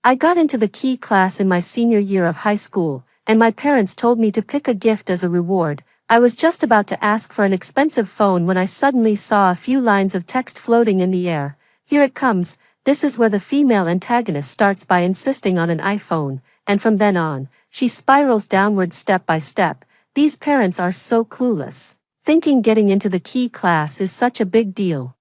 I got into the key class in my senior year of high school, and my parents told me to pick a gift as a reward. I was just about to ask for an expensive phone when I suddenly saw a few lines of text floating in the air. Here it comes. This is where the female antagonist starts by insisting on an iPhone, and from then on, she spirals downward step by step. These parents are so clueless, thinking getting into the key class is such a big deal,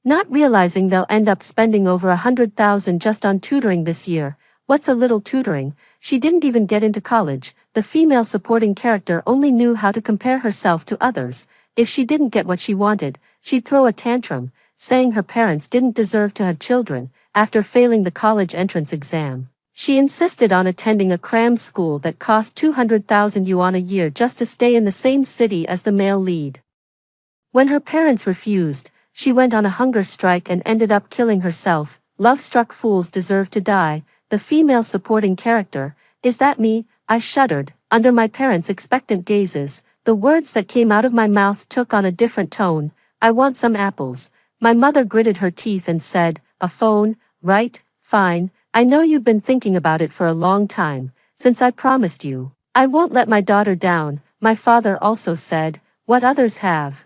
not realizing they'll end up spending over $100,000 just on tutoring this year. What's a little tutoring? She didn't even get into college. The female supporting character only knew how to compare herself to others. If she didn't get what she wanted, she'd throw a tantrum, saying her parents didn't deserve to have children. After failing the college entrance exam, she insisted on attending a cram school that cost 200,000 yuan a year just to stay in the same city as the male lead. When her parents refused, she went on a hunger strike and ended up killing herself. Love-struck fools deserve to die. The female supporting character. Is that me? I shuddered, under my parents' expectant gazes. The words that came out of my mouth took on a different tone. I want some apples. My mother gritted her teeth and said, a phone, right? Fine. I know you've been thinking about it for a long time, since I promised you I won't let my daughter down. My father also said, what others have,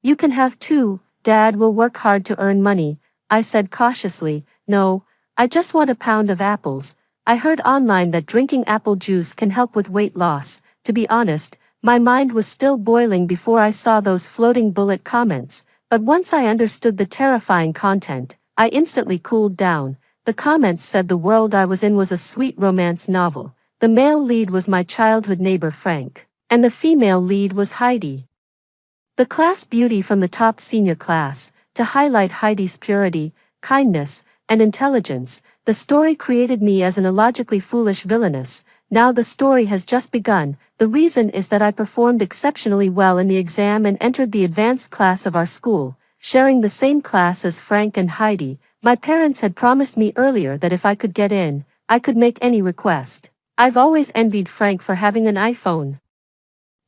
you can have too. Dad will work hard to earn money. I said cautiously, no, I just want a pound of apples. I heard online that drinking apple juice can help with weight loss. To be honest, my mind was still boiling before I saw those floating bullet comments, but once I understood the terrifying content, I instantly cooled down. The comments said the world I was in was a sweet romance novel. The male lead was my childhood neighbor Frank, and the female lead was Heidi, the class beauty from the top senior class. To highlight Heidi's purity, kindness, and intelligence, the story created me as an illogically foolish villainess. Now the story has just begun. The reason is that I performed exceptionally well in the exam and entered the advanced class of our school, sharing the same class as Frank and Heidi. My parents had promised me earlier that if I could get in, I could make any request. I've always envied Frank for having an iPhone,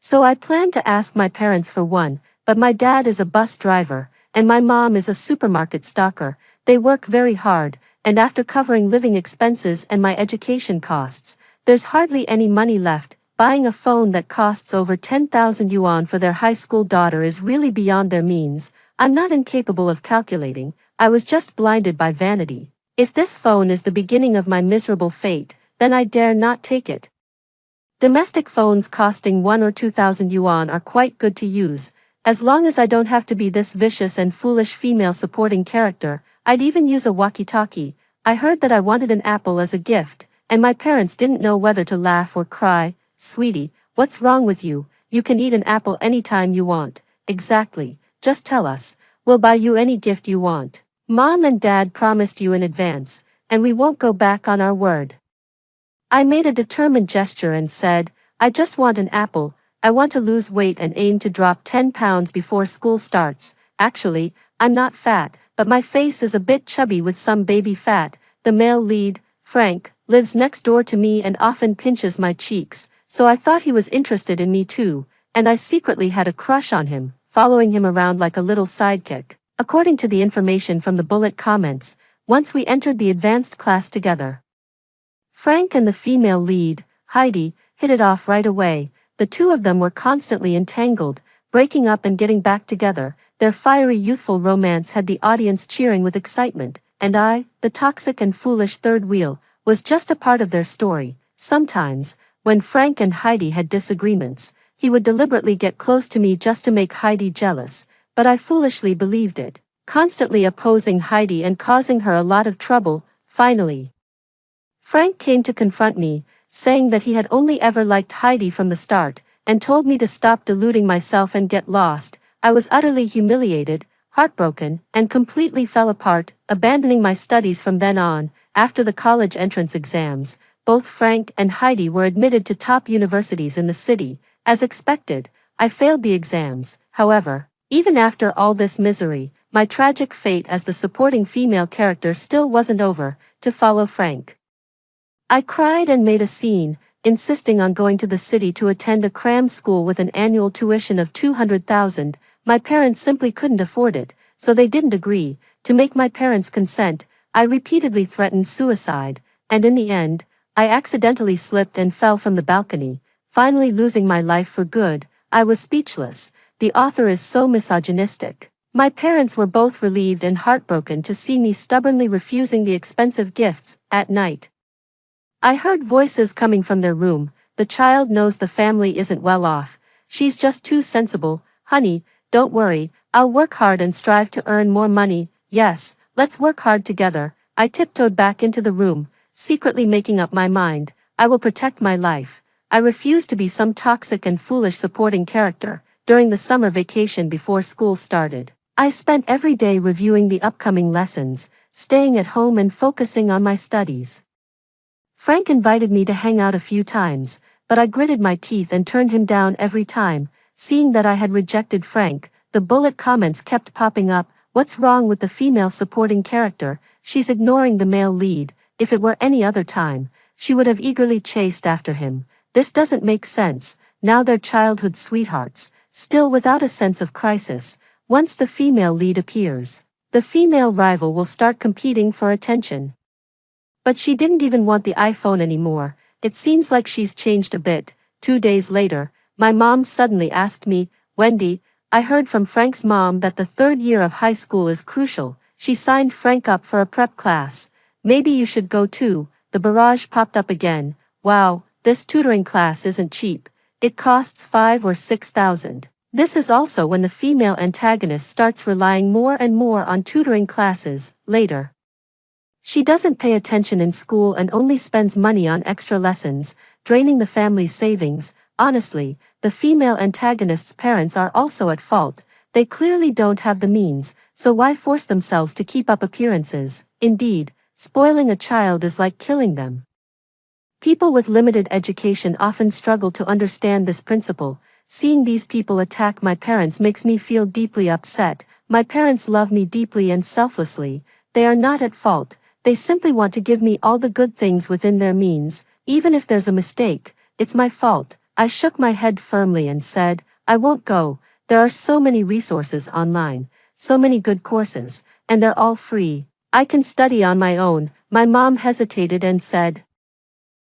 so I planned to ask my parents for one, but my dad is a bus driver, and my mom is a supermarket stocker. They work very hard, and after covering living expenses and my education costs, there's hardly any money left. Buying a phone that costs over 10,000 yuan for their high school daughter is really beyond their means. I'm not incapable of calculating, I was just blinded by vanity. If this phone is the beginning of my miserable fate, then I dare not take it. Domestic phones costing 1 or 2,000 yuan are quite good to use. As long as I don't have to be this vicious and foolish female supporting character, I'd even use a walkie-talkie. I heard that I wanted an apple as a gift, and my parents didn't know whether to laugh or cry. Sweetie, what's wrong with you? You can eat an apple anytime you want. Exactly, just tell us. We'll buy you any gift you want. Mom and Dad promised you in advance, and we won't go back on our word. I made a determined gesture and said, I just want an apple. I want to lose weight and aim to drop 10 pounds before school starts. Actually, I'm not fat, but my face is a bit chubby with some baby fat. The male lead, Frank, lives next door to me and often pinches my cheeks, so I thought he was interested in me too, and I secretly had a crush on him, following him around like a little sidekick. According to the information from the bullet comments, once we entered the advanced class together, Frank and the female lead, Heidi, hit it off right away. The two of them were constantly entangled, breaking up and getting back together. Their fiery youthful romance had the audience cheering with excitement, and I, the toxic and foolish third wheel, was just a part of their story. Sometimes, when Frank and Heidi had disagreements, he would deliberately get close to me just to make Heidi jealous, but I foolishly believed it, constantly opposing Heidi and causing her a lot of trouble. Finally, Frank came to confront me, saying that he had only ever liked Heidi from the start, and told me to stop deluding myself and get lost. I was utterly humiliated, heartbroken, and completely fell apart, abandoning my studies from then on. After the college entrance exams, both Frank and Heidi were admitted to top universities in the city. As expected, I failed the exams. However, even after all this misery, my tragic fate as the supporting female character still wasn't over. To follow Frank, I cried and made a scene, insisting on going to the city to attend a cram school with an annual tuition of 200,000. My parents simply couldn't afford it, so they didn't agree. To make my parents consent, I repeatedly threatened suicide, and in the end, I accidentally slipped and fell from the balcony, finally losing my life for good. I was speechless. The author is so misogynistic. My parents were both relieved and heartbroken to see me stubbornly refusing the expensive gifts. At night, I heard voices coming from their room. The child knows the family isn't well off. She's just too sensible. Honey, don't worry, I'll work hard and strive to earn more money. Yes, let's work hard together. I tiptoed back into the room, secretly making up my mind. I will protect my life. I refuse to be some toxic and foolish supporting character. During the summer vacation before school started, I spent every day reviewing the upcoming lessons, staying at home and focusing on my studies. Frank invited me to hang out a few times, but I gritted my teeth and turned him down every time. Seeing that I had rejected Frank, the bullet comments kept popping up. What's wrong with the female supporting character? She's ignoring the male lead. If it were any other time, she would have eagerly chased after him. This doesn't make sense. Now they're childhood sweethearts, still without a sense of crisis. Once the female lead appears, the female rival will start competing for attention. But she didn't even want the iPhone anymore. It seems like she's changed a bit. 2 days later, my mom suddenly asked me, Wendy, I heard from Frank's mom that the third year of high school is crucial. She signed Frank up for a prep class. Maybe you should go too. The barrage popped up again. Wow, this tutoring class isn't cheap. It costs 5 or 6,000. This is also when the female antagonist starts relying more and more on tutoring classes. Later, she doesn't pay attention in school and only spends money on extra lessons, draining the family's savings. Honestly, the female antagonist's parents are also at fault. They clearly don't have the means, so why force themselves to keep up appearances? Indeed, spoiling a child is like killing them. People with limited education often struggle to understand this principle. Seeing these people attack my parents makes me feel deeply upset. My parents love me deeply and selflessly. They are not at fault. They simply want to give me all the good things within their means. Even if there's a mistake, it's my fault. I shook my head firmly and said, I won't go. There are so many resources online, so many good courses, and they're all free. I can study on my own. My mom hesitated and said,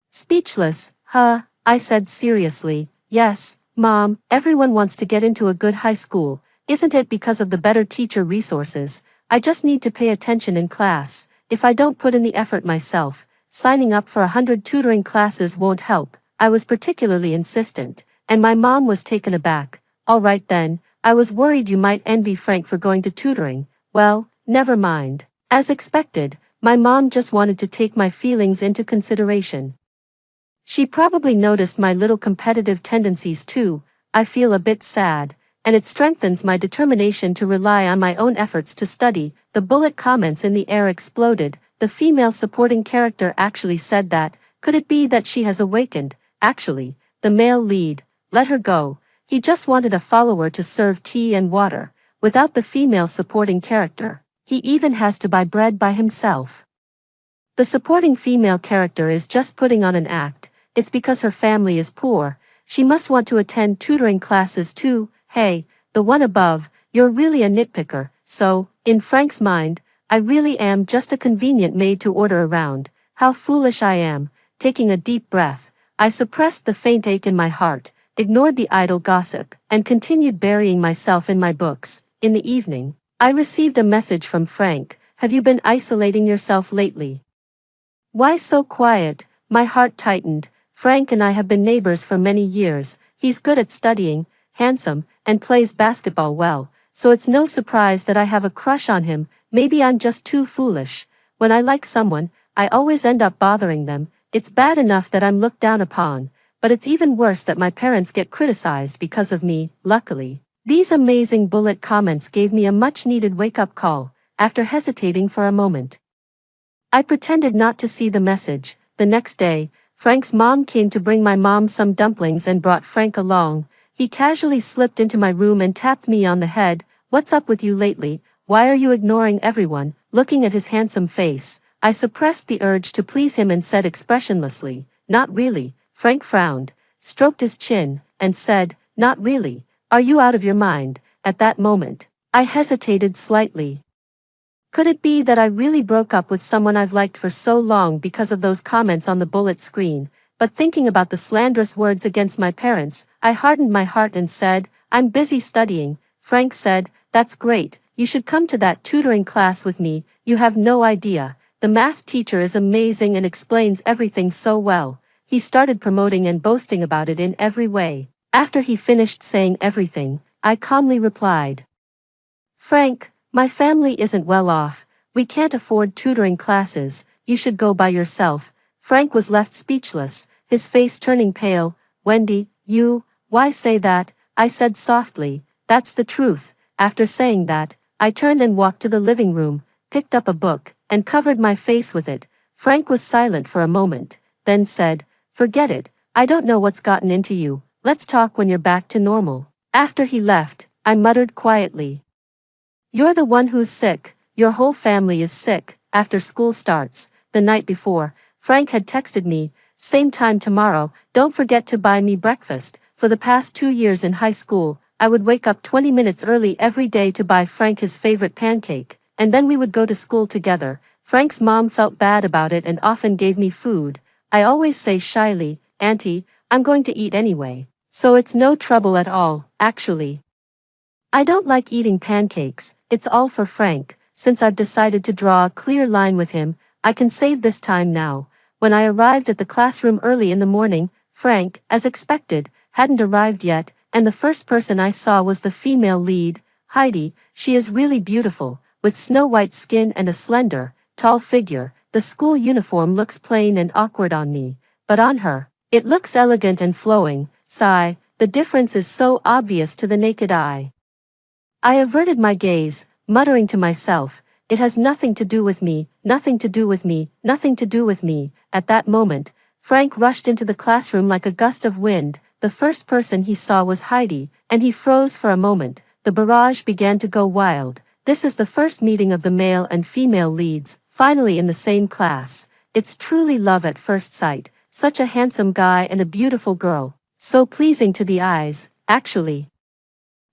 speechless, huh? I said seriously, yes, Mom, everyone wants to get into a good high school, isn't it, because of the better teacher resources? I just need to pay attention in class. If I don't put in the effort myself, signing up for 100 tutoring classes won't help. I was particularly insistent, and my mom was taken aback. All right then, I was worried you might envy Frank for going to tutoring. Well, never mind. As expected, my mom just wanted to take my feelings into consideration. She probably noticed my little competitive tendencies too. I feel a bit sad, and it strengthens my determination to rely on my own efforts to study. The bullet comments in the air exploded. The female supporting character actually said that. Could it be that she has awakened? Actually, the male lead, let her go. He just wanted a follower to serve tea and water. Without the female supporting character, he even has to buy bread by himself. The supporting female character is just putting on an act. It's because her family is poor. She must want to attend tutoring classes too. Hey, the one above, you're really a nitpicker. So, in Frank's mind, I really am just a convenient maid to order around. How foolish I am. Taking a deep breath, I suppressed the faint ache in my heart, ignored the idle gossip, and continued burying myself in my books. In the evening, I received a message from Frank. Have you been isolating yourself lately? Why so quiet? My heart tightened. Frank and I have been neighbors for many years. He's good at studying, handsome, and plays basketball well, so it's no surprise that I have a crush on him. Maybe I'm just too foolish. When I like someone, I always end up bothering them. It's bad enough that I'm looked down upon, but it's even worse that my parents get criticized because of me. Luckily, these amazing bullet comments gave me a much-needed wake-up call. After hesitating for a moment, I pretended not to see the message. The next day, Frank's mom came to bring my mom some dumplings and brought Frank along. He casually slipped into my room and tapped me on the head. What's up with you lately? Why are you ignoring everyone? Looking at his handsome face, I suppressed the urge to please him and said expressionlessly, not really. Frank frowned, stroked his chin, and said, not really. Are you out of your mind? At that moment, I hesitated slightly. Could it be that I really broke up with someone I've liked for so long because of those comments on the bullet screen? But thinking about the slanderous words against my parents, I hardened my heart and said, "I'm busy studying." Frank said, "That's great, you should come to that tutoring class with me. You have no idea. The math teacher is amazing and explains everything so well." He started promoting and boasting about it in every way. After he finished saying everything, I calmly replied, "Frank, my family isn't well off. We can't afford tutoring classes. You should go by yourself." Frank was left speechless, his face turning pale. "Wendy, why say that?" I said softly. "That's the truth." After saying that, I turned and walked to the living room, picked up a book, and covered my face with it. Frank was silent for a moment, then said, "Forget it. I don't know what's gotten into you. Let's talk when you're back to normal." After he left, I muttered quietly, "You're the one who's sick. Your whole family is sick." After school starts, the night before, Frank had texted me, "Same time tomorrow, don't forget to buy me breakfast." For the past 2 years in high school, I would wake up 20 minutes early every day to buy Frank his favorite pancake, and then we would go to school together. Frank's mom felt bad about it and often gave me food. I always say shyly, "Auntie, I'm going to eat anyway." So it's no trouble at all, actually. I don't like eating pancakes, it's all for Frank. Since I've decided to draw a clear line with him, I can save this time now. When I arrived at the classroom early in the morning, Frank, as expected, hadn't arrived yet, and the first person I saw was the female lead, Heidi. She is really beautiful, with snow-white skin and a slender, tall figure. The school uniform looks plain and awkward on me, but on her, it looks elegant and flowing. Sigh, the difference is so obvious to the naked eye. I averted my gaze, muttering to myself, "It has nothing to do with me, nothing to do with me, nothing to do with me." At that moment, Frank rushed into the classroom like a gust of wind. The first person he saw was Heidi, and he froze for a moment. The barrage began to go wild. This is the first meeting of the male and female leads, finally in the same class. It's truly love at first sight. Such a handsome guy and a beautiful girl, so pleasing to the eyes, actually.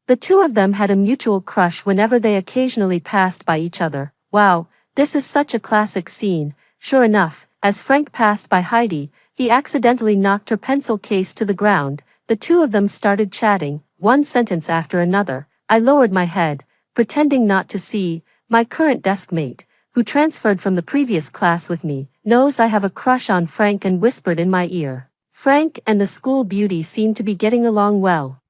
The two of them had a mutual crush whenever they occasionally passed by each other. Wow, this is such a classic scene. Sure enough, as Frank passed by Heidi, he accidentally knocked her pencil case to the ground. The two of them started chatting, one sentence after another. I lowered my head, pretending not to see. My current deskmate, who transferred from the previous class with me, knows I have a crush on Frank and whispered in my ear. Frank and the school beauty seem to be getting along well.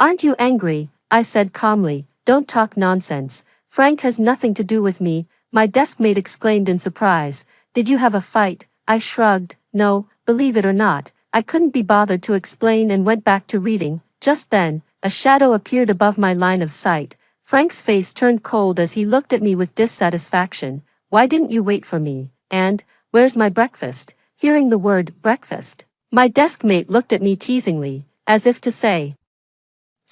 "Aren't you angry?" I said calmly. "Don't talk nonsense. Frank has nothing to do with me," my deskmate exclaimed in surprise. "Did you have a fight?" I shrugged. "No, believe it or not, I couldn't be bothered to explain and went back to reading." Just then, a shadow appeared above my line of sight. Frank's face turned cold as he looked at me with dissatisfaction. "Why didn't you wait for me? And, where's my breakfast?" Hearing the word breakfast, my deskmate looked at me teasingly, as if to say,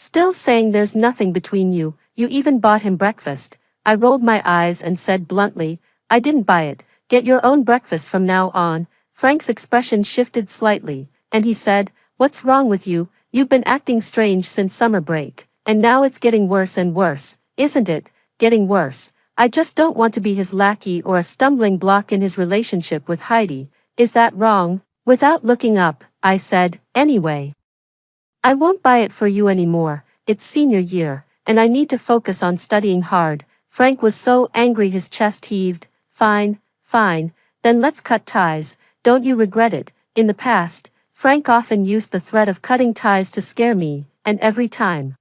"Still saying there's nothing between you, you even bought him breakfast." I rolled my eyes and said bluntly, "I didn't buy it. Get your own breakfast from now on." Frank's expression shifted slightly, and he said, "What's wrong with you? You've been acting strange since summer break, and now it's getting worse and worse, isn't it?" "Getting worse. I just don't want to be his lackey or a stumbling block in his relationship with Heidi. Is that wrong?" Without looking up, I said, "Anyway, I won't buy it for you anymore. It's senior year, and I need to focus on studying hard." Frank was so angry his chest heaved. Fine, then let's cut ties. Don't you regret it?" In the past, Frank often used the threat of cutting ties to scare me, and every time,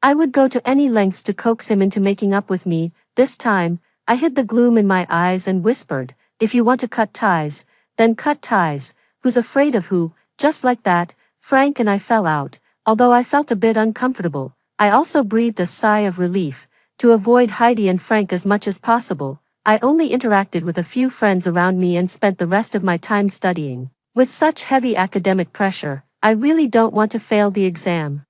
I would go to any lengths to coax him into making up with me. This time, I hid the gloom in my eyes and whispered, "If you want to cut ties, then cut ties. Who's afraid of who?" Just like that, Frank and I fell out. Although I felt a bit uncomfortable, I also breathed a sigh of relief. To avoid Heidi and Frank as much as possible, I only interacted with a few friends around me and spent the rest of my time studying. With such heavy academic pressure, I really don't want to fail the exam,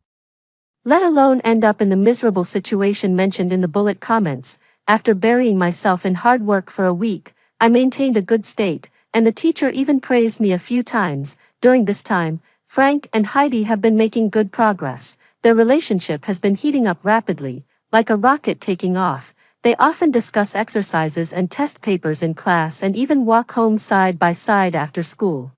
let alone end up in the miserable situation mentioned in the bullet comments. After burying myself in hard work for a week, I maintained a good state, and the teacher even praised me a few times. During this time, Frank and Heidi have been making good progress. Their relationship has been heating up rapidly, like a rocket taking off. They often discuss exercises and test papers in class and even walk home side by side after school.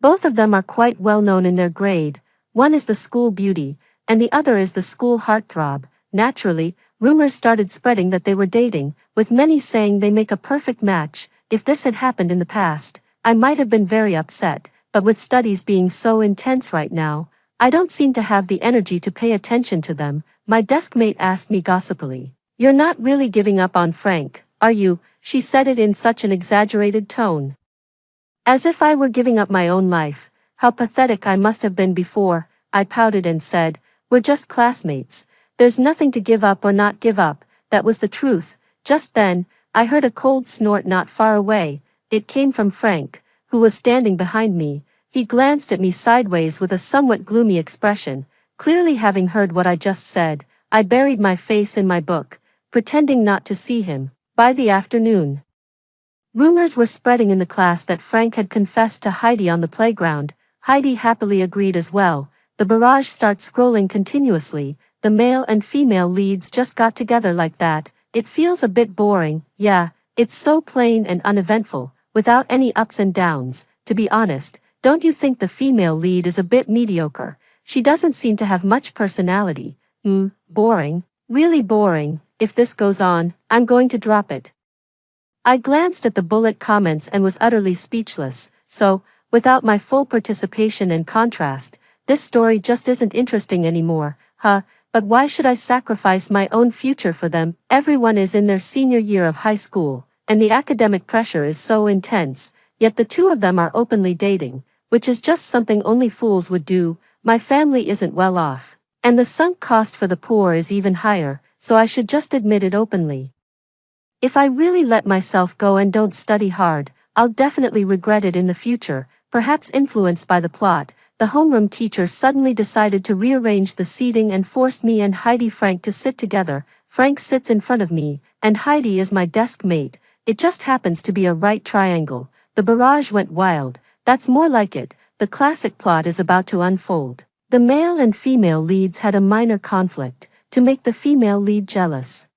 Both of them are quite well known in their grade. One is the school beauty, and the other is the school heartthrob. Naturally, rumors started spreading that they were dating, with many saying they make a perfect match. If this had happened in the past, I might have been very upset, but with studies being so intense right now, I don't seem to have the energy to pay attention to them. My desk mate asked me gossipily. "You're not really giving up on Frank, are you?" She said it in such an exaggerated tone. As if I were giving up my own life. How pathetic I must have been before. I pouted and said, "We're just classmates. There's nothing to give up or not give up." That was the truth. Just then, I heard a cold snort not far away. It came from Frank, who was standing behind me. He glanced at me sideways with a somewhat gloomy expression. Clearly having heard what I just said, I buried my face in my book, pretending not to see him. By the afternoon, rumors were spreading in the class that Frank had confessed to Heidi on the playground. Heidi happily agreed as well. The barrage starts scrolling continuously. The male and female leads just got together like that. It feels a bit boring. Yeah, it's so plain and uneventful, without any ups and downs. To be honest, don't you think the female lead is a bit mediocre? She doesn't seem to have much personality. Boring. Really boring. If this goes on, I'm going to drop it. I glanced at the bullet comments and was utterly speechless. So, without my full participation and contrast, this story just isn't interesting anymore. But why should I sacrifice my own future for them? Everyone is in their senior year of high school, and the academic pressure is so intense, yet the two of them are openly dating, which is just something only fools would do. My family isn't well off, and the sunk cost for the poor is even higher, so I should just admit it openly. If I really let myself go and don't study hard, I'll definitely regret it in the future. Perhaps influenced by the plot, the homeroom teacher suddenly decided to rearrange the seating and forced me and Heidi Frank to sit together. Frank sits in front of me, and Heidi is my desk mate. It just happens to be a right triangle. The barrage went wild. That's more like it. The classic plot is about to unfold. The male and female leads had a minor conflict, to make the female lead jealous.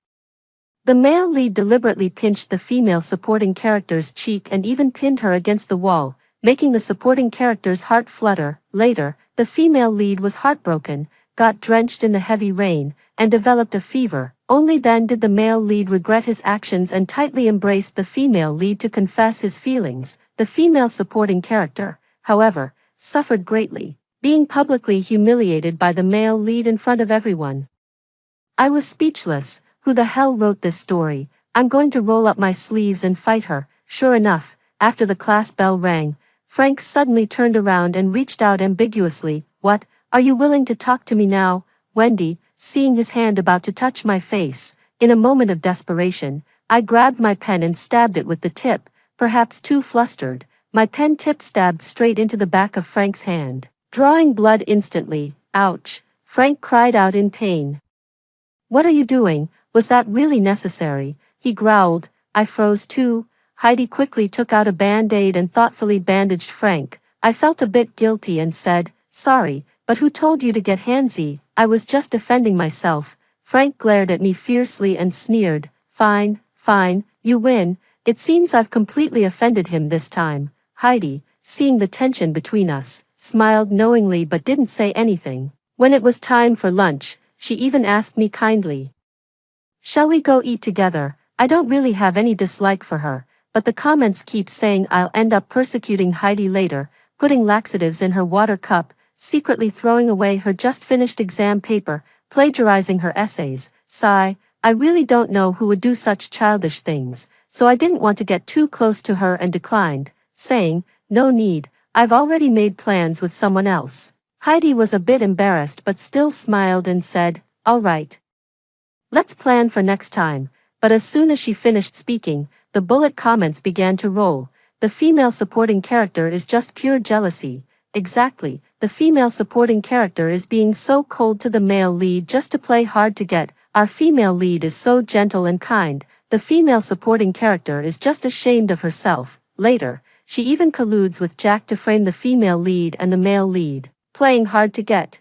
The male lead deliberately pinched the female supporting character's cheek and even pinned her against the wall, making the supporting character's heart flutter. Later, the female lead was heartbroken, got drenched in the heavy rain, and developed a fever. Only then did the male lead regret his actions and tightly embraced the female lead to confess his feelings. The female supporting character, however, suffered greatly, being publicly humiliated by the male lead in front of everyone. I was speechless. Who the hell wrote this story? I'm going to roll up my sleeves and fight her. Sure enough, after the class bell rang, Frank suddenly turned around and reached out ambiguously. "What, are you willing to talk to me now, Wendy?" Seeing his hand about to touch my face, in a moment of desperation, I grabbed my pen and stabbed it with the tip. Perhaps too flustered, my pen tip stabbed straight into the back of Frank's hand, drawing blood instantly. Ouch! Frank cried out in pain. "What are you doing? Was that really necessary?" he growled. I froze too. Heidi quickly took out a band-aid and thoughtfully bandaged Frank. I felt a bit guilty and said, "Sorry, but who told you to get handsy? I was just defending myself." Frank glared at me fiercely and sneered. Fine, you win." It seems I've completely offended him this time. Heidi, seeing the tension between us, smiled knowingly but didn't say anything. When it was time for lunch, she even asked me kindly, "Shall we go eat together?" I don't really have any dislike for her, but the comments keep saying I'll end up persecuting Heidi later, putting laxatives in her water cup, secretly throwing away her just-finished exam paper, plagiarizing her essays. Sigh, I really don't know who would do such childish things, so I didn't want to get too close to her and declined, saying, "No need, I've already made plans with someone else." Heidi was a bit embarrassed but still smiled and said, "All right. Let's plan for next time." But as soon as she finished speaking, the bullet comments began to roll. "The female supporting character is just pure jealousy." Exactly, the female supporting character is being so cold to the male lead just to play hard to get. Our female lead is so gentle and kind. The female supporting character is just ashamed of herself. Later, she even colludes with Jack to frame the female lead and the male lead, playing hard to get.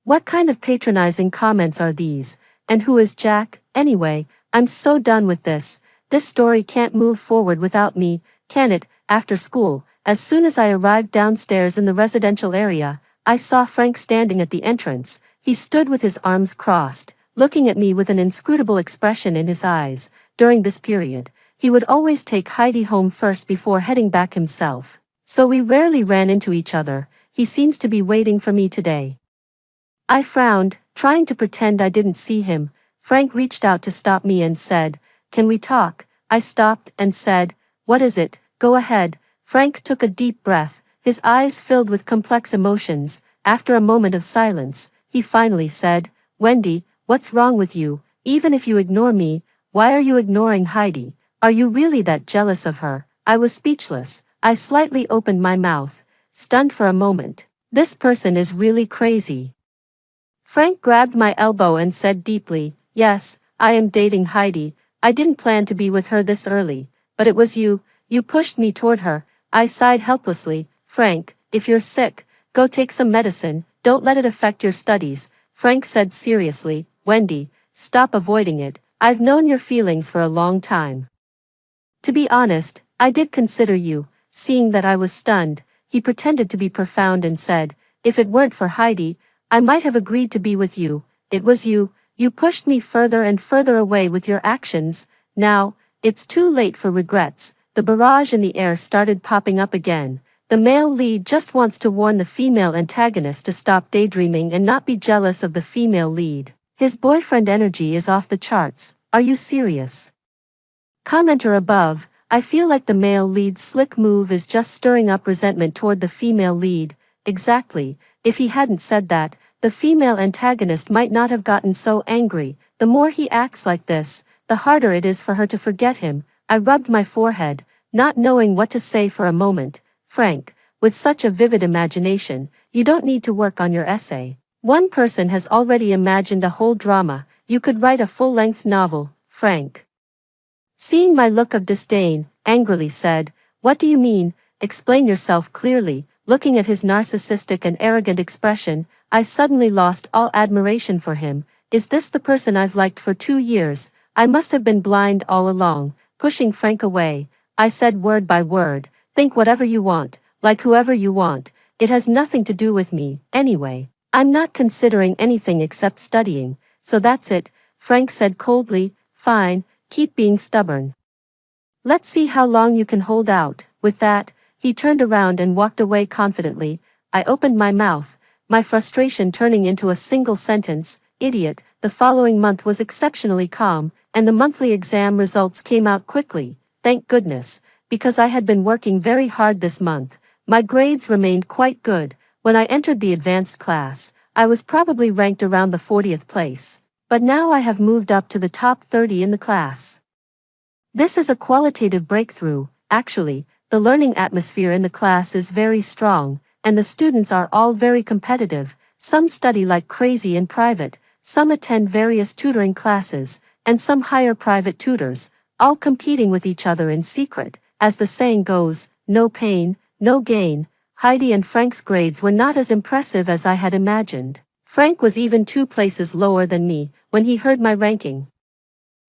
What kind of patronizing comments are these? And who is Jack, anyway? I'm so done with this. This story can't move forward without me, can it? After school, as soon as I arrived downstairs in the residential area, I saw Frank standing at the entrance. He stood with his arms crossed, looking at me with an inscrutable expression in his eyes. During this period, he would always take Heidi home first before heading back himself. So we rarely ran into each other. He seems to be waiting for me today. I frowned, trying to pretend I didn't see him. Frank reached out to stop me and said, "Can we talk?" I stopped and said, "What is it? Go ahead." Frank took a deep breath, his eyes filled with complex emotions. After a moment of silence, he finally said, "Wendy, what's wrong with you? Even if you ignore me, why are you ignoring Heidi? Are you really that jealous of her?" I was speechless. I slightly opened my mouth, stunned for a moment. This person is really crazy. Frank grabbed my elbow and said deeply, "Yes, I am dating Heidi. I didn't plan to be with her this early, but it was you. You pushed me toward her." I sighed helplessly. "Frank, if you're sick, go take some medicine. Don't let it affect your studies." Frank said seriously, "Wendy, stop avoiding it. I've known your feelings for a long time. To be honest, I did consider you." Seeing that I was stunned, he pretended to be profound and said, "If it weren't for Heidi, I might have agreed to be with you. It was you. You pushed me further and further away with your actions. Now, it's too late for regrets." The barrage in the air started popping up again. The male lead just wants to warn the female antagonist to stop daydreaming and not be jealous of the female lead. His boyfriend energy is off the charts. Are you serious? Commenter above, I feel like the male lead's slick move is just stirring up resentment toward the female lead. Exactly. If he hadn't said that, the female antagonist might not have gotten so angry. The more he acts like this, the harder it is for her to forget him. I rubbed my forehead, not knowing what to say for a moment. "Frank, with such a vivid imagination, you don't need to work on your essay. One person has already imagined a whole drama. You could write a full-length novel." Frank, seeing my look of disdain, angrily said, "What do you mean? Explain yourself clearly." Looking at his narcissistic and arrogant expression, I suddenly lost all admiration for him. Is this the person I've liked for 2 years? I must have been blind all along. Pushing Frank away, I said word by word, "Think whatever you want, like whoever you want. It has nothing to do with me, anyway. I'm not considering anything except studying, so that's it." Frank said coldly, "Fine, keep being stubborn. Let's see how long you can hold out." With that, he turned around and walked away confidently. I opened my mouth, my frustration turning into a single sentence, "Idiot." The following month was exceptionally calm, and the monthly exam results came out quickly. Thank goodness, because I had been working very hard this month. My grades remained quite good. When I entered the advanced class, I was probably ranked around the 40th place. But now I have moved up to the top 30 in the class. This is a qualitative breakthrough. Actually, the learning atmosphere in the class is very strong, and the students are all very competitive. Some study like crazy in private, some attend various tutoring classes, and some hire private tutors, all competing with each other in secret. As the saying goes, no pain, no gain. Heidi and Frank's grades were not as impressive as I had imagined. Frank was even 2 places lower than me. When he heard my ranking,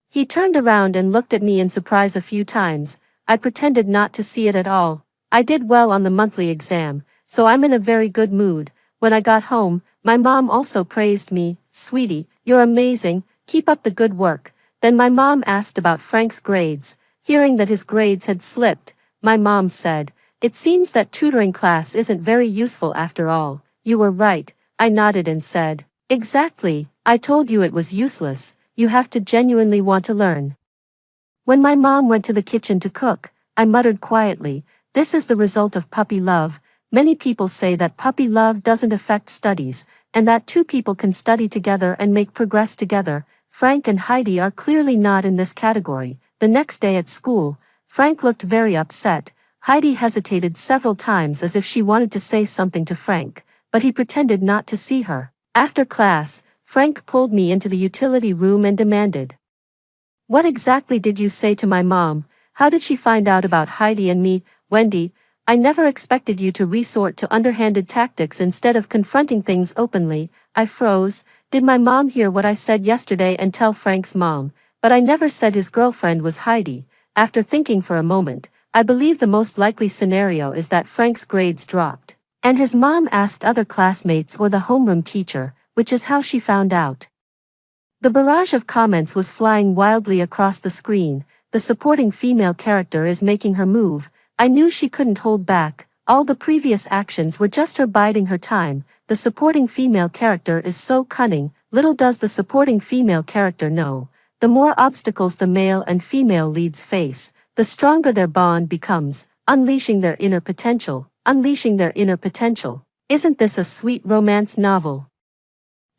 he turned around and looked at me in surprise a few times. I pretended not to see it at all. I did well on the monthly exam, so I'm in a very good mood. When I got home, my mom also praised me. "Sweetie, you're amazing, keep up the good work." Then my mom asked about Frank's grades. Hearing that his grades had slipped, my mom said, "It seems that tutoring class isn't very useful after all." "You were right," I nodded and said, "Exactly, I told you it was useless. You have to genuinely want to learn." When my mom went to the kitchen to cook, I muttered quietly, "This is the result of puppy love." Many people say that puppy love doesn't affect studies, and that 2 people can study together and make progress together. Frank and Heidi are clearly not in this category. The next day at school, Frank looked very upset. Heidi hesitated several times as if she wanted to say something to Frank, but he pretended not to see her. After class, Frank pulled me into the utility room and demanded, "What exactly did you say to my mom? How did she find out about Heidi and me?" "Wendy, I never expected you to resort to underhanded tactics instead of confronting things openly." I froze. Did my mom hear what I said yesterday and tell Frank's mom? but I never said his girlfriend was Heidi. After thinking for a moment, I believe the most likely scenario is that Frank's grades dropped, and his mom asked other classmates or the homeroom teacher, which is how she found out. The barrage of comments was flying wildly across the screen. The supporting female character is making her move. I knew she couldn't hold back. All the previous actions were just her biding her time. The supporting female character is so cunning. Little does the supporting female character know. The more obstacles the male and female leads face, the stronger their bond becomes, unleashing their inner potential, unleashing their inner potential. Isn't this a sweet romance novel?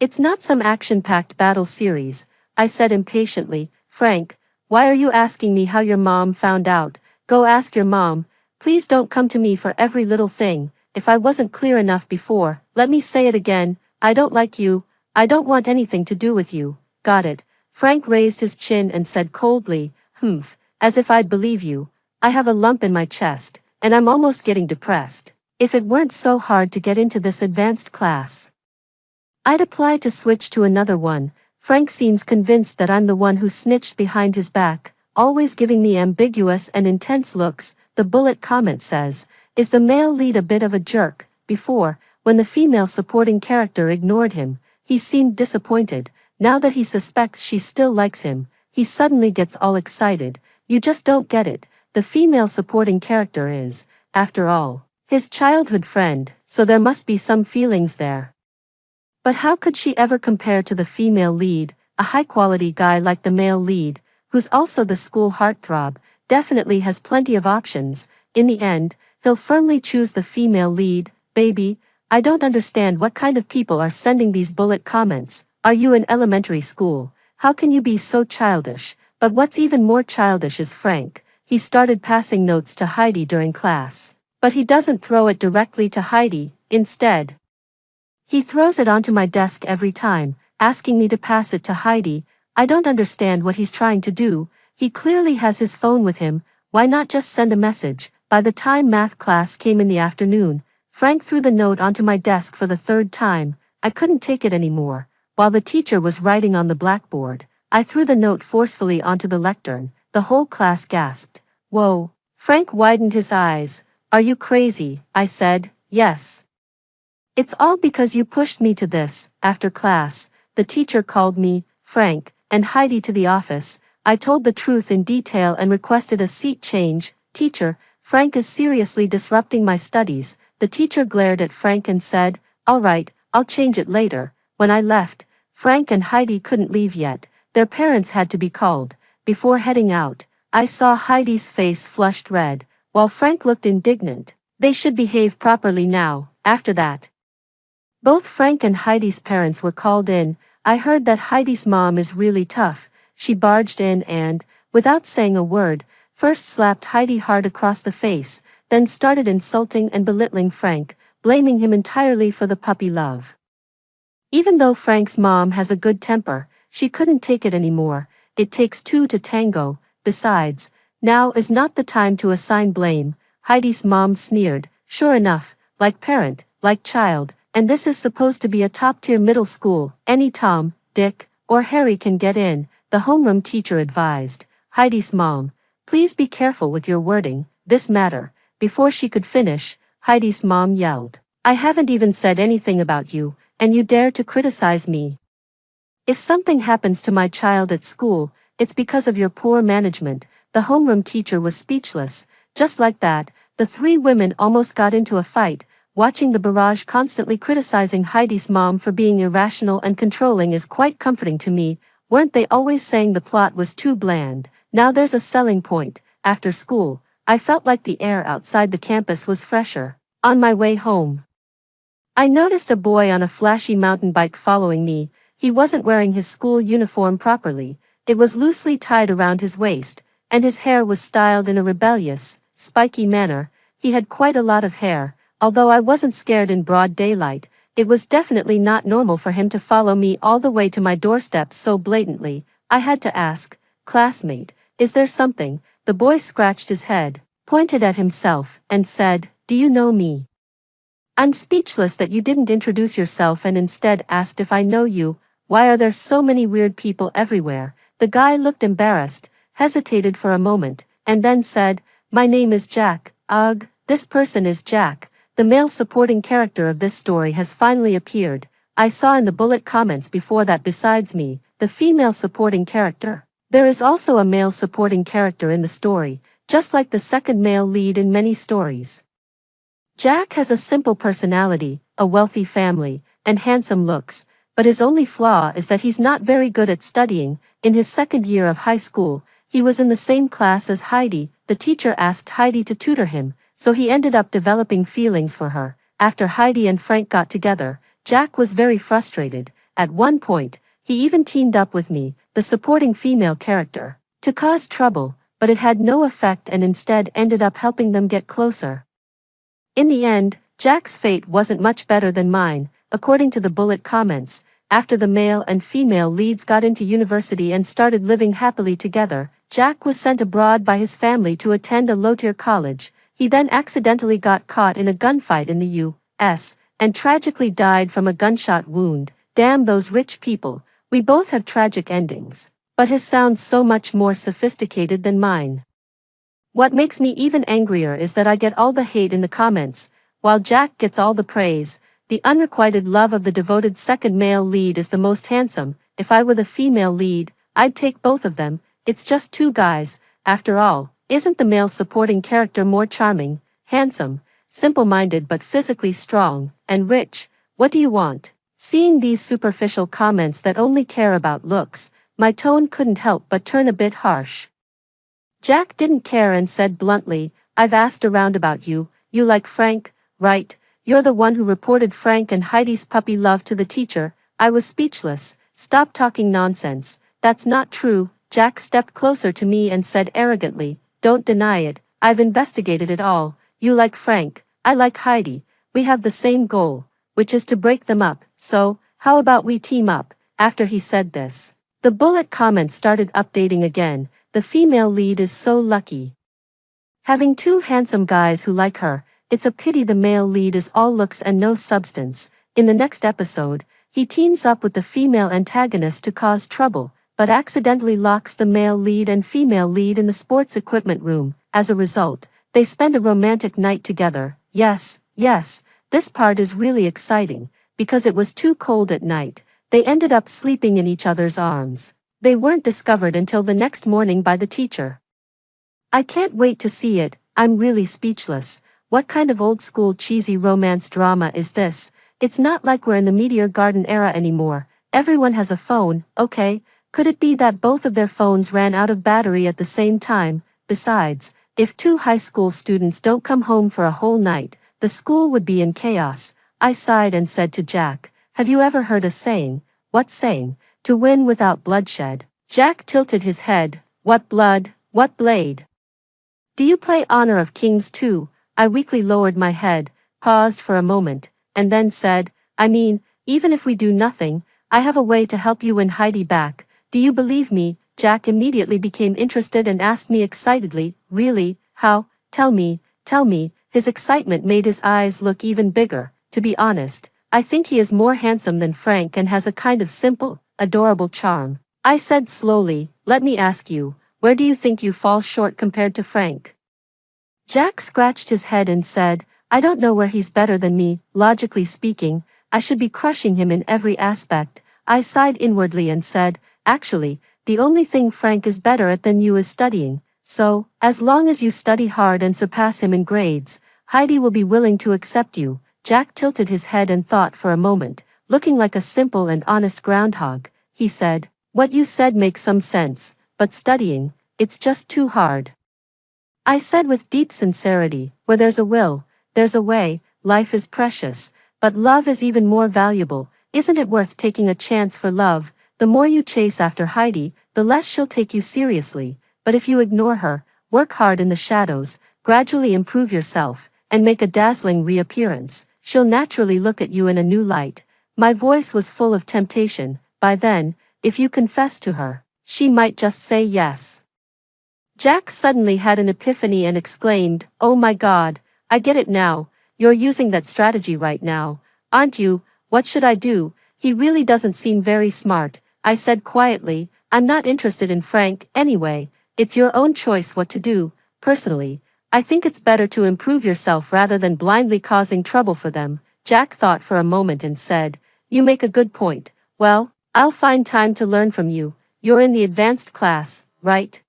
It's not some action-packed battle series, I said impatiently. Frank, why are you asking me how your mom found out? Go ask your mom. Please don't come to me for every little thing. If I wasn't clear enough before, let me say it again. I don't like you. I don't want anything to do with you. Got it. Frank raised his chin and said coldly, humph, as if I'd believe you. I have a lump in my chest, and I'm almost getting depressed. If it weren't so hard to get into this advanced class, I'd apply to switch to another one. Frank seems convinced that I'm the one who snitched behind his back, always giving me ambiguous and intense looks. The bullet comment says, is the male lead a bit of a jerk? Before, when the female supporting character ignored him, he seemed disappointed. Now that he suspects she still likes him, he suddenly gets all excited. You just don't get it. The female supporting character is, after all, his childhood friend, so there must be some feelings there. But how could she ever compare to the female lead? A high-quality guy like the male lead, who's also the school heartthrob, definitely has plenty of options. In the end, he'll firmly choose the female lead. Baby, I don't understand what kind of people are sending these bullet comments. Are you in elementary school? How can you be so childish? But what's even more childish is Frank. He started passing notes to Heidi during class. But he doesn't throw it directly to Heidi. Instead, he throws it onto my desk every time, asking me to pass it to Heidi. I don't understand what he's trying to do. He clearly has his phone with him. Why not just send a message? By the time math class came in the afternoon, Frank threw the note onto my desk for the third time. I couldn't take it anymore. While the teacher was writing on the blackboard, I threw the note forcefully onto the lectern. The whole class gasped. Whoa. Frank widened his eyes. Are you crazy? I said, yes. It's all because you pushed me to this. After class, the teacher called me, Frank, and Heidi to the office. I told the truth in detail and requested a seat change. Teacher, Frank is seriously disrupting my studies. The teacher glared at Frank and said, all right, I'll change it later. When I left, Frank and Heidi couldn't leave yet. Their parents had to be called. Before heading out, I saw Heidi's face flushed red, while Frank looked indignant. They should behave properly now. After that, both Frank and Heidi's parents were called in. I heard that Heidi's mom is really tough. She barged in and, without saying a word, first slapped Heidi hard across the face, then started insulting and belittling Frank, blaming him entirely for the puppy love. Even though Frank's mom has a good temper, she couldn't take it anymore. It takes two to tango. Besides, now is not the time to assign blame. Heidi's mom sneered. Sure enough, like parent, like child. And this is supposed to be a top-tier middle school. Any Tom, Dick, or Harry can get in, the homeroom teacher advised. Heidi's mom, please be careful with your wording, this matter. Before she could finish, Heidi's mom yelled, I haven't even said anything about you, and you dare to criticize me. If something happens to my child at school, it's because of your poor management. The homeroom teacher was speechless. Just like that, the three women almost got into a fight. Watching the barrage constantly criticizing Heidi's mom for being irrational and controlling is quite comforting to me. Weren't they always saying the plot was too bland? Now there's a selling point. After school, I felt like the air outside the campus was fresher. On my way home, I noticed a boy on a flashy mountain bike following me. He wasn't wearing his school uniform properly. It was loosely tied around his waist, and his hair was styled in a rebellious, spiky manner. He had quite a lot of hair. Although I wasn't scared in broad daylight, it was definitely not normal for him to follow me all the way to my doorstep so blatantly. I had to ask, classmate, is there something? The boy scratched his head, pointed at himself, and said, do you know me? I'm speechless that you didn't introduce yourself and instead asked if I know you. Why are there so many weird people everywhere? The guy looked embarrassed, hesitated for a moment, and then said, "My name is Jack." Ugh, this person is Jack. The male supporting character of this story has finally appeared. I saw in the bullet comments before that besides me, the female supporting character, there is also a male supporting character in the story, just like the second male lead in many stories. Jack has a simple personality, a wealthy family, and handsome looks, but his only flaw is that he's not very good at studying. In his second year of high school, he was in the same class as Heidi. The teacher asked Heidi to tutor him, so he ended up developing feelings for her. After Heidi and Frank got together, Jack was very frustrated. At one point, he even teamed up with me, the supporting female character, to cause trouble, but it had no effect and instead ended up helping them get closer. In the end, Jack's fate wasn't much better than mine, according to the bullet comments. After the male and female leads got into university and started living happily together, Jack was sent abroad by his family to attend a low-tier college. He then accidentally got caught in a gunfight in the U.S., and tragically died from a gunshot wound. Damn those rich people, we both have tragic endings. But his sounds so much more sophisticated than mine. What makes me even angrier is that I get all the hate in the comments, while Jack gets all the praise. The unrequited love of the devoted second male lead is the most handsome. If I were the female lead, I'd take both of them. It's just two guys, after all. Isn't the male supporting character more charming, handsome, simple-minded but physically strong, and rich? What do you want? Seeing these superficial comments that only care about looks, my tone couldn't help but turn a bit harsh. Jack didn't care and said bluntly, "I've asked around about you. You like Frank, right? You're the one who reported Frank and Heidi's puppy love to the teacher." I was speechless. "Stop talking nonsense. That's not true." Jack stepped closer to me and said arrogantly, "Don't deny it. I've investigated it all. You like Frank, I like Heidi. We have the same goal, which is to break them up. So, how about we team up?" After he said this, the bullet comments started updating again. The female lead is so lucky, having two handsome guys who like her. It's a pity the male lead is all looks and no substance. In the next episode, he teams up with the female antagonist to cause trouble, but accidentally locks the male lead and female lead in the sports equipment room. As a result, they spend a romantic night together. Yes, this part is really exciting, because it was too cold at night. They ended up sleeping in each other's arms. They weren't discovered until the next morning by the teacher. I can't wait to see it. I'm really speechless. What kind of old-school cheesy romance drama is this? It's not like we're in the Meteor Garden era anymore. Everyone has a phone, okay? Could it be that both of their phones ran out of battery at the same time? Besides, if two high school students don't come home for a whole night, the school would be in chaos. I sighed and said to Jack, "Have you ever heard a saying?" "What saying?" "To win without bloodshed." Jack tilted his head. "What blood? What blade?" "Do you play Honor of Kings too?" I weakly lowered my head, paused for a moment, and then said, "I mean, even if we do nothing, I have a way to help you win Heidi back. Do you believe me?" Jack immediately became interested and asked me excitedly, "Really? How? Tell me, tell me." His excitement made his eyes look even bigger. To be honest, I think he is more handsome than Frank and has a kind of simple, adorable charm. I said slowly, "Let me ask you, where do you think you fall short compared to Frank?" Jack scratched his head and said, "I don't know where he's better than me. Logically speaking, I should be crushing him in every aspect." I sighed inwardly and said, "Actually, the only thing Frank is better at than you is studying. So, as long as you study hard and surpass him in grades, Heidi will be willing to accept you." Jack tilted his head and thought for a moment, looking like a simple and honest groundhog. He said, "What you said makes some sense, but studying, it's just too hard." I said with deep sincerity, "Where there's a will, there's a way. Life is precious, but love is even more valuable. Isn't it worth taking a chance for love? The more you chase after Heidi, the less she'll take you seriously. But if you ignore her, work hard in the shadows, gradually improve yourself, and make a dazzling reappearance, she'll naturally look at you in a new light." My voice was full of temptation. By then, if you confess to her, she might just say yes. Jack suddenly had an epiphany and exclaimed, "Oh my God, I get it now. You're using that strategy right now, aren't you? What should I do? He really doesn't seem very smart." I said quietly, I'm not interested in Frank, anyway. It's your own choice what to do. Personally, I think it's better to improve yourself rather than blindly causing trouble for them. Jack thought for a moment and said, You make a good point. Well, I'll find time to learn from you. You're in the advanced class, right?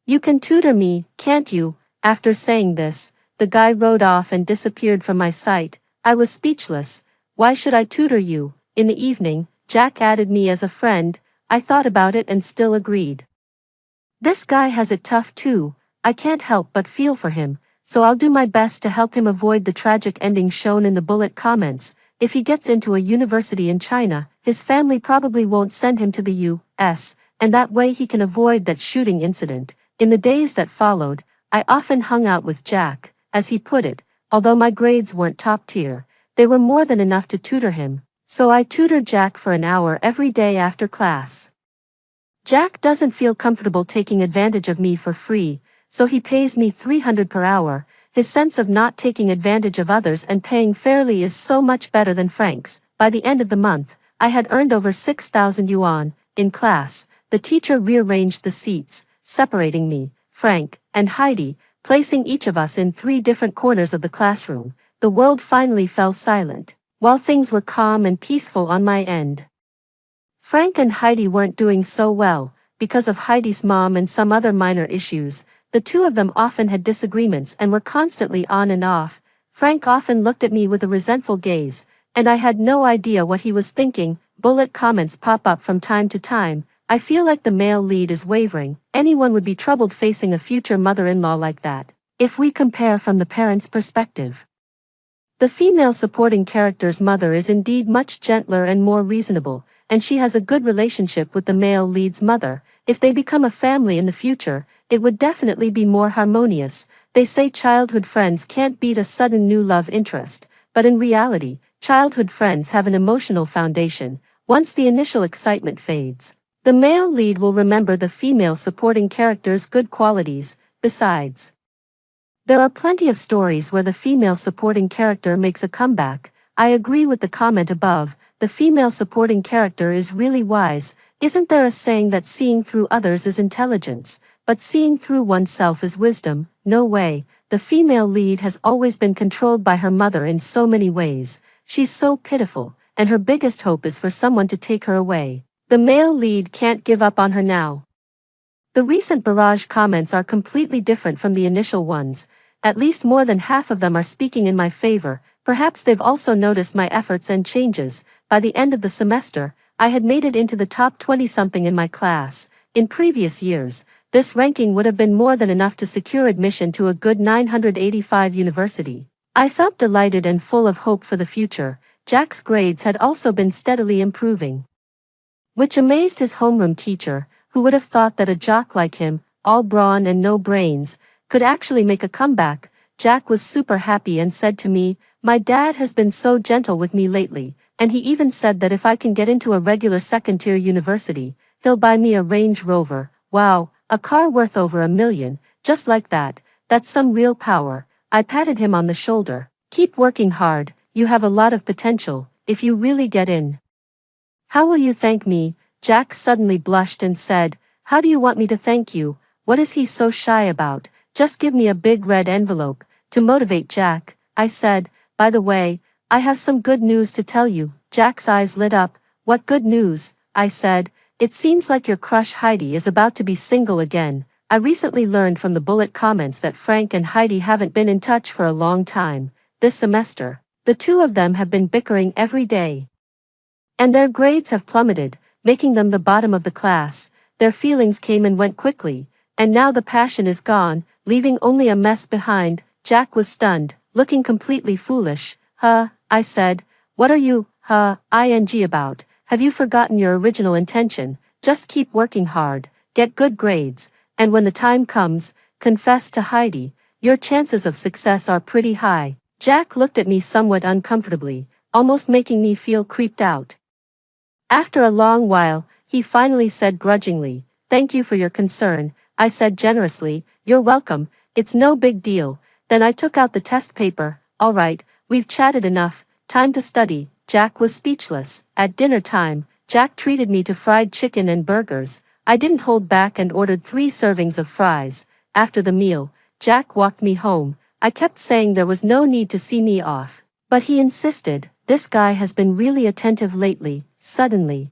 You can tutor me, can't you? After saying this, the guy rode off and disappeared from my sight. I was speechless. Why should I tutor you? In the evening, Jack added me as a friend. I thought about it and still agreed. This guy has it tough too. I can't help but feel for him, so I'll do my best to help him avoid the tragic ending shown in the bullet comments. If he gets into a university in China, his family probably won't send him to the U.S., and that way he can avoid that shooting incident. In the days that followed, I often hung out with Jack. As he put it, although my grades weren't top tier, they were more than enough to tutor him, so I tutored Jack for an hour every day after class. Jack doesn't feel comfortable taking advantage of me for free, so he pays me $300 per hour. His sense of not taking advantage of others and paying fairly is so much better than Frank's. By the end of the month, I had earned over 6,000 yuan. In class, the teacher rearranged the seats, separating me, Frank, and Heidi, placing each of us in 3 different corners of the classroom. The world finally fell silent, while things were calm and peaceful on my end. Frank and Heidi weren't doing so well, because of Heidi's mom and some other minor issues. The two of them often had disagreements and were constantly on and off. Frank often looked at me with a resentful gaze, and I had no idea what he was thinking. Bullet comments pop up from time to time. I feel like the male lead is wavering. Anyone would be troubled facing a future mother-in-law like that, if we compare from the parent's perspective. The female supporting character's mother is indeed much gentler and more reasonable, and she has a good relationship with the male lead's mother. If they become a family in the future, it would definitely be more harmonious. They say childhood friends can't beat a sudden new love interest, but in reality, childhood friends have an emotional foundation. Once the initial excitement fades, the male lead will remember the female supporting character's good qualities. Besides, there are plenty of stories where the female supporting character makes a comeback. I agree with the comment above. The female supporting character is really wise. Isn't there a saying that seeing through others is intelligence, but seeing through oneself is wisdom? No way. The female lead has always been controlled by her mother in so many ways. She's so pitiful, and her biggest hope is for someone to take her away. The male lead can't give up on her now. The recent barrage comments are completely different from the initial ones. At least more than half of them are speaking in my favor. Perhaps they've also noticed my efforts and changes. By the end of the semester, I had made it into the top 20-something in my class. In previous years, this ranking would have been more than enough to secure admission to a good 985 university. I felt delighted and full of hope for the future. Jack's grades had also been steadily improving, which amazed his homeroom teacher, who would have thought that a jock like him, all brawn and no brains, could actually make a comeback. Jack was super happy and said to me, My dad has been so gentle with me lately, and he even said that if I can get into a regular second-tier university, he'll buy me a Range Rover. Wow, a car worth over $1 million, just like that. That's some real power. I patted him on the shoulder. Keep working hard, you have a lot of potential, if you really get in. How will you thank me? Jack suddenly blushed and said, How do you want me to thank you? What is he so shy about? Just give me a big red envelope. To motivate Jack, I said, By the way, I have some good news to tell you. Jack's eyes lit up. What good news? I said, It seems like your crush Heidi is about to be single again. I recently learned from the bullet comments that Frank and Heidi haven't been in touch for a long time. This semester, the two of them have been bickering every day, and their grades have plummeted, making them the bottom of the class. Their feelings came and went quickly, and now the passion is gone, leaving only a mess behind. Jack was stunned, looking completely foolish. I said, What are you, ing about? Have you forgotten your original intention? Just keep working hard, get good grades, and when the time comes, confess to Heidi. Your chances of success are pretty high. Jack looked at me somewhat uncomfortably, almost making me feel creeped out. After a long while, he finally said grudgingly, Thank you for your concern. I said generously, You're welcome, it's no big deal. Then I took out the test paper. All right, we've chatted enough, time to study. Jack was speechless. At dinner time, Jack treated me to fried chicken and burgers. I didn't hold back and ordered 3 servings of fries. After the meal, Jack walked me home. I kept saying there was no need to see me off. But he insisted. This guy has been really attentive lately. Suddenly,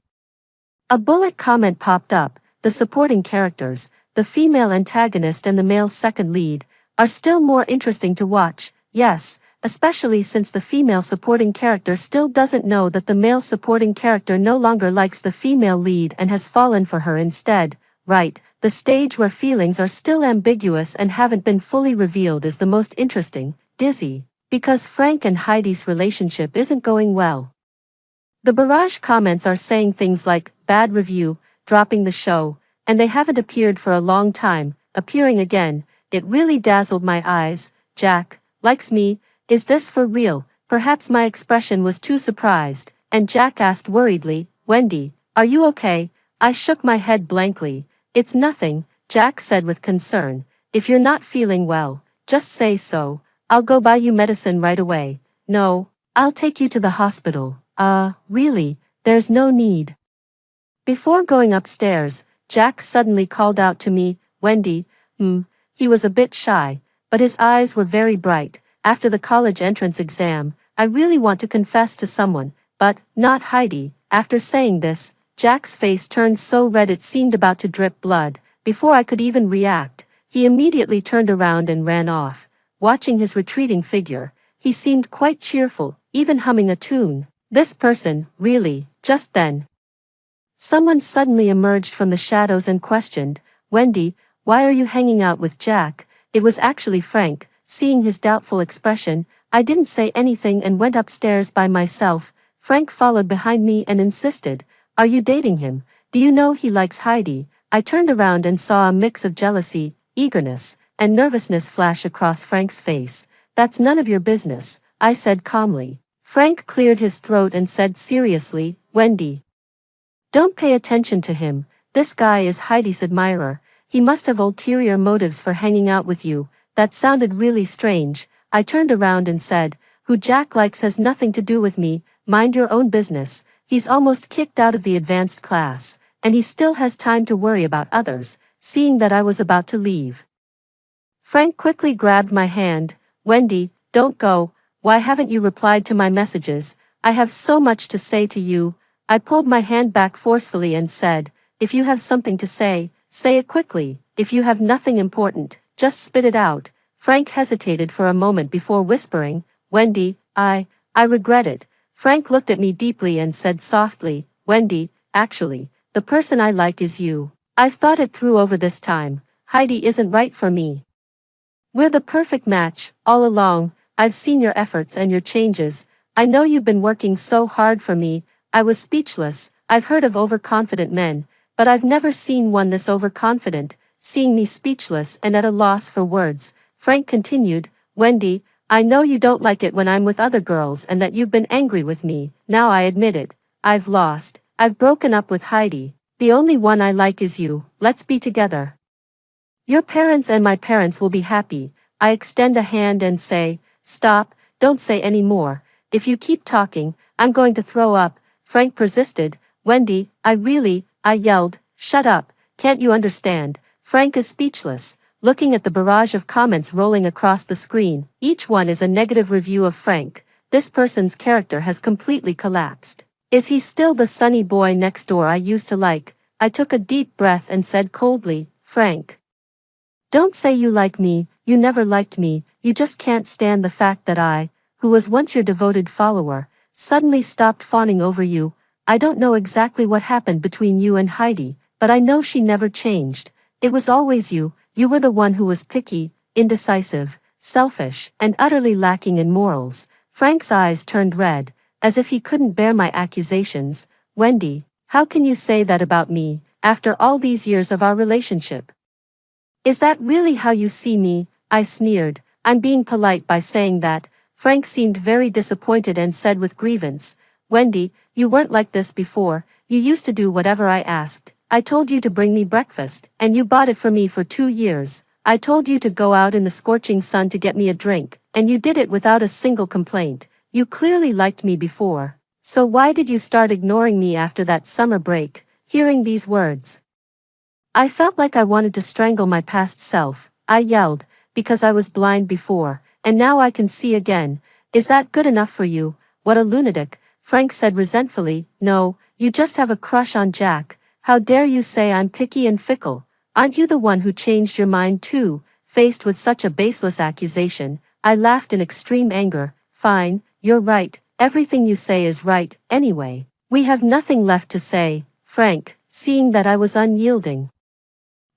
a bullet comment popped up. The supporting characters, the female antagonist and the male second lead, are still more interesting to watch. Yes, especially since the female supporting character still doesn't know that the male supporting character no longer likes the female lead and has fallen for her instead. Right, the stage where feelings are still ambiguous and haven't been fully revealed is the most interesting, dizzy, because Frank and Heidi's relationship isn't going well. The barrage comments are saying things like, bad review, dropping the show, and they haven't appeared for a long time. Appearing again, it really dazzled my eyes. Jack likes me. Is this for real? Perhaps my expression was too surprised, and Jack asked worriedly, Wendy, are you okay? I shook my head blankly. It's nothing, Jack said with concern. If you're not feeling well, just say so. I'll go buy you medicine right away. No, I'll take you to the hospital. Really, there's no need. Before going upstairs, Jack suddenly called out to me, Wendy. He was a bit shy, but his eyes were very bright. After the college entrance exam, I really want to confess to someone, but not Heidi. After saying this, Jack's face turned so red it seemed about to drip blood. Before I could even react, he immediately turned around and ran off. Watching his retreating figure, he seemed quite cheerful, even humming a tune. This person, really, just then. Someone suddenly emerged from the shadows and questioned, Wendy, why are you hanging out with Jack? It was actually Frank. Seeing his doubtful expression, I didn't say anything and went upstairs by myself. Frank followed behind me and insisted, are you dating him? Do you know he likes Heidi? I turned around and saw a mix of jealousy, eagerness, and nervousness flash across Frank's face. That's none of your business, I said calmly. Frank cleared his throat and said seriously, Wendy, don't pay attention to him. This guy is Heidi's admirer. He must have ulterior motives for hanging out with you. That sounded really strange. I turned around and said, who Jack likes has nothing to do with me. Mind your own business. He's almost kicked out of the advanced class, and he still has time to worry about others. Seeing that I was about to leave, Frank quickly grabbed my hand. Wendy, don't go. Why haven't you replied to my messages? I have so much to say to you. I pulled my hand back forcefully and said, if you have something to say, say it quickly. If you have nothing important, just spit it out. Frank hesitated for a moment before whispering, Wendy, I regret it. Frank looked at me deeply and said softly, Wendy, actually, the person I like is you. I've thought it through over this time. Heidi isn't right for me. We're the perfect match, all along. I've seen your efforts and your changes. I know you've been working so hard for me. I was speechless. I've heard of overconfident men, but I've never seen one this overconfident. Seeing me speechless and at a loss for words, Frank continued, Wendy, I know you don't like it when I'm with other girls and that you've been angry with me. Now I admit it. I've lost. I've broken up with Heidi. The only one I like is you. Let's be together. Your parents and my parents will be happy. I extend a hand and say, stop, don't say any more. If you keep talking, I'm going to throw up. Frank persisted, Wendy, I yelled, shut up, can't you understand? Frank is speechless, looking at the barrage of comments rolling across the screen. Each one is a negative review of Frank. This person's character has completely collapsed. Is he still the sunny boy next door I used to like? I took a deep breath and said coldly, Frank, don't say you like me. You never liked me. You just can't stand the fact that I, who was once your devoted follower, suddenly stopped fawning over you. I don't know exactly what happened between you and Heidi, but I know she never changed. It was always you. You were the one who was picky, indecisive, selfish, and utterly lacking in morals. Frank's eyes turned red, as if he couldn't bear my accusations. Wendy, how can you say that about me, after all these years of our relationship? Is that really how you see me? I sneered. I'm being polite by saying that. Frank seemed very disappointed and said with grievance, Wendy, you weren't like this before. You used to do whatever I asked. I told you to bring me breakfast, and you bought it for me for 2 years. I told you to go out in the scorching sun to get me a drink, and you did it without a single complaint. You clearly liked me before. So why did you start ignoring me after that summer break? Hearing these words, I felt like I wanted to strangle my past self. I yelled, because I was blind before, and now I can see again. Is that good enough for you? What a lunatic, Frank said resentfully. No, you just have a crush on Jack. How dare you say I'm picky and fickle? Aren't you the one who changed your mind too? Faced with such a baseless accusation, I laughed in extreme anger. Fine, you're right, everything you say is right, anyway. We have nothing left to say, Frank, seeing that I was unyielding.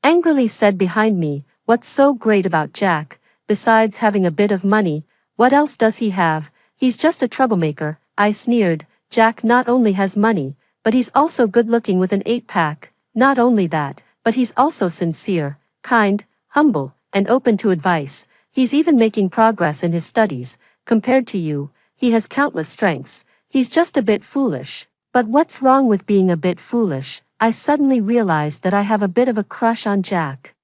Angrily said behind me, what's so great about Jack, besides having a bit of money? What else does he have? He's just a troublemaker, I sneered. Jack not only has money, but he's also good-looking with an 8-pack. Not only that, but he's also sincere, kind, humble, and open to advice. He's even making progress in his studies. Compared to you, he has countless strengths. He's just a bit foolish. But what's wrong with being a bit foolish? I suddenly realized that I have a bit of a crush on Jack.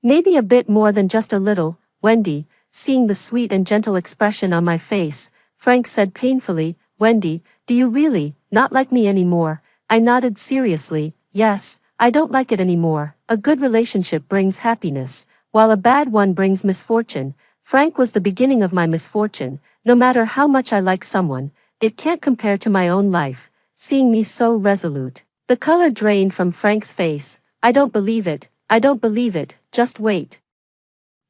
Maybe a bit more than just a little, Wendy. Seeing the sweet and gentle expression on my face, Frank said painfully, Wendy, do you really not like me anymore? I nodded seriously. Yes, I don't like it anymore. A good relationship brings happiness, while a bad one brings misfortune. Frank was the beginning of my misfortune. No matter how much I like someone, it can't compare to my own life. Seeing me so resolute, the color drained from Frank's face. I don't believe it. I don't believe it. Just wait.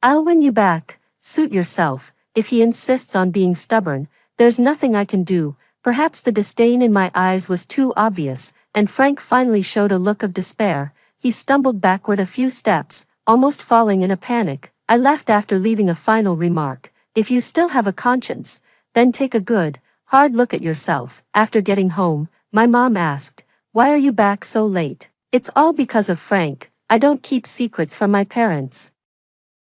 I'll win you back. Suit yourself. If he insists on being stubborn, there's nothing I can do. Perhaps the disdain in my eyes was too obvious, and Frank finally showed a look of despair. He stumbled backward a few steps, almost falling in a panic. I left after leaving a final remark. If you still have a conscience, then take a good, hard look at yourself. After getting home, my mom asked, why are you back so late? It's all because of Frank. I don't keep secrets from my parents.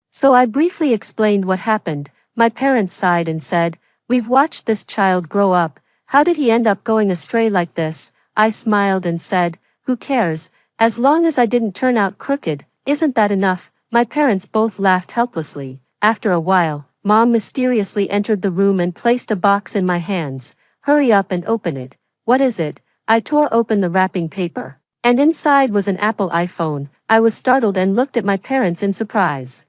So I briefly explained what happened. My parents sighed and said, we've watched this child grow up. How did he end up going astray like this? I smiled and said, who cares? As long as I didn't turn out crooked, isn't that enough? My parents both laughed helplessly. After a while, Mom mysteriously entered the room and placed a box in my hands. Hurry up and open it. What is it? I tore open the wrapping paper, and inside was an Apple iPhone. I was startled and looked at my parents in surprise.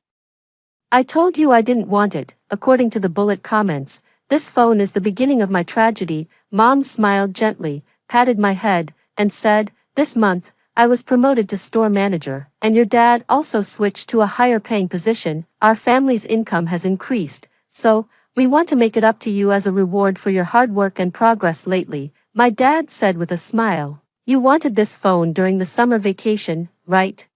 I told you I didn't want it. According to the bullet comments, this phone is the beginning of my tragedy. Mom smiled gently, patted my head, and said, this month, I was promoted to store manager, and your dad also switched to a higher paying position. Our family's income has increased, so, we want to make it up to you as a reward for your hard work and progress lately, my dad said with a smile. You wanted this phone during the summer vacation, right?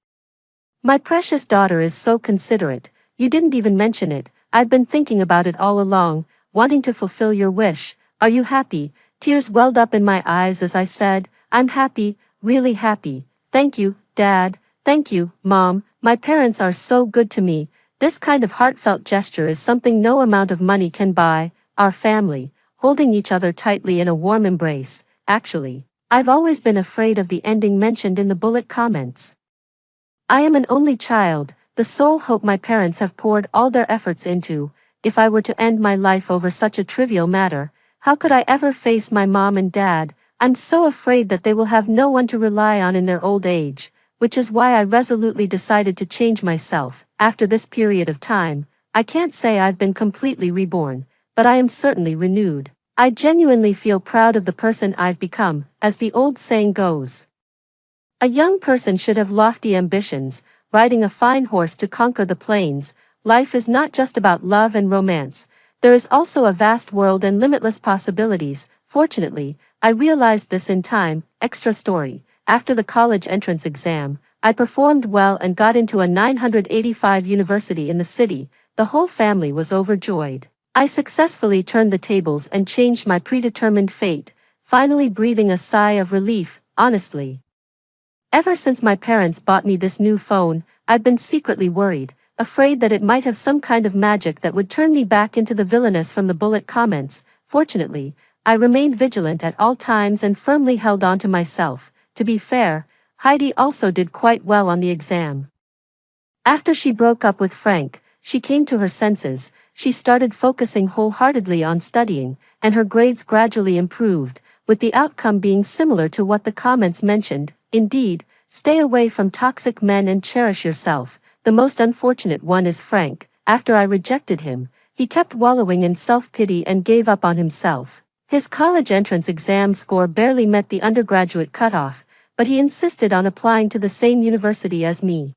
My precious daughter is so considerate. You didn't even mention it. I've been thinking about it all along, wanting to fulfill your wish. Are you happy? Tears welled up in my eyes as I said, I'm happy, really happy. Thank you, Dad. Thank you, Mom. My parents are so good to me. This kind of heartfelt gesture is something no amount of money can buy. Our family, holding each other tightly in a warm embrace. Actually, I've always been afraid of the ending mentioned in the bullet comments. I am an only child, the sole hope my parents have poured all their efforts into. If I were to end my life over such a trivial matter, how could I ever face my mom and dad? I'm so afraid that they will have no one to rely on in their old age, which is why I resolutely decided to change myself. After this period of time, I can't say I've been completely reborn, but I am certainly renewed. I genuinely feel proud of the person I've become, as the old saying goes. A young person should have lofty ambitions, riding a fine horse to conquer the plains. Life is not just about love and romance. There is also a vast world and limitless possibilities. Fortunately, I realized this in time. Extra story. After the college entrance exam, I performed well and got into a 985 university in the city. The whole family was overjoyed. I successfully turned the tables and changed my predetermined fate, finally breathing a sigh of relief. Honestly, ever since my parents bought me this new phone, I'd been secretly worried, afraid that it might have some kind of magic that would turn me back into the villainess from the bullet comments. Fortunately, I remained vigilant at all times and firmly held on to myself. To be fair, Heidi also did quite well on the exam. After she broke up with Frank, she came to her senses. She started focusing wholeheartedly on studying, and her grades gradually improved, with the outcome being similar to what the comments mentioned. Indeed, stay away from toxic men and cherish yourself. The most unfortunate one is Frank. After I rejected him, he kept wallowing in self-pity and gave up on himself. His college entrance exam score barely met the undergraduate cutoff, but he insisted on applying to the same university as me.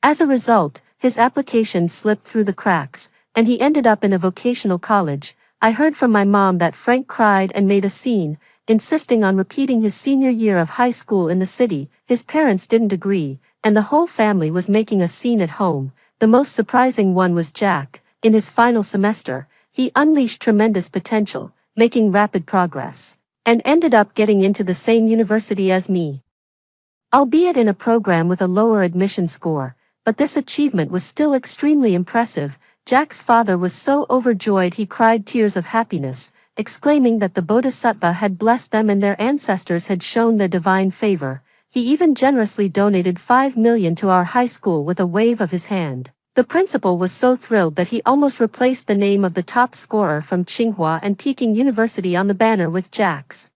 As a result, his application slipped through the cracks, and he ended up in a vocational college. I heard from my mom that Frank cried and made a scene, insisting on repeating his senior year of high school in the city. His parents didn't agree, and the whole family was making a scene at home. The most surprising one was Jack. In his final semester, he unleashed tremendous potential, making rapid progress, and ended up getting into the same university as me. Albeit in a program with a lower admission score, but this achievement was still extremely impressive. Jack's father was so overjoyed he cried tears of happiness, exclaiming that the Bodhisattva had blessed them and their ancestors had shown their divine favor. He even generously donated $5 million to our high school with a wave of his hand. The principal was so thrilled that he almost replaced the name of the top scorer from Tsinghua and Peking University on the banner with Jack's.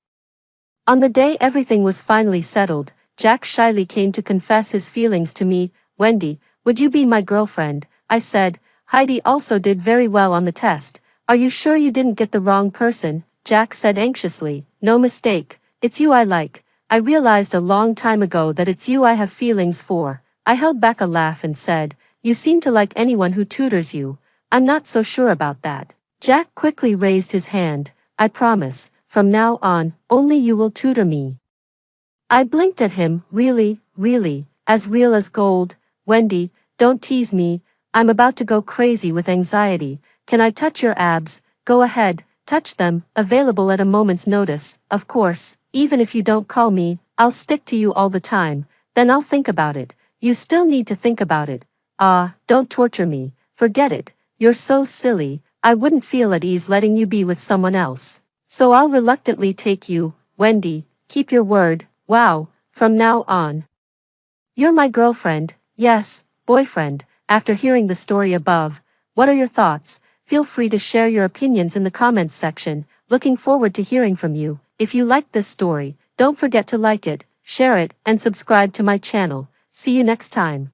On the day everything was finally settled, Jack shyly came to confess his feelings to me. "Wendy, would you be my girlfriend?" I said. "Heidi also did very well on the test. Are you sure you didn't get the wrong person?" Jack said anxiously. "No mistake, it's you I like. I realized a long time ago that it's you I have feelings for." I held back a laugh and said, "You seem to like anyone who tutors you." "I'm not so sure about that." Jack quickly raised his hand. "I promise, from now on, only you will tutor me." I blinked at him. "Really, really, as real as gold?" "Wendy, don't tease me. I'm about to go crazy with anxiety. Can I touch your abs?" "Go ahead, touch them." "Available at a moment's notice, of course. Even if you don't call me, I'll stick to you all the time. Then I'll think about it." "You still need to think about it." "Ah, don't torture me. Forget it. You're so silly. I wouldn't feel at ease letting you be with someone else. So I'll reluctantly take you." "Wendy, keep your word." "Wow, from now on, you're my girlfriend." "Yes, boyfriend." After hearing the story above, what are your thoughts? Feel free to share your opinions in the comments section. Looking forward to hearing from you. If you liked this story, don't forget to like it, share it, and subscribe to my channel. See you next time.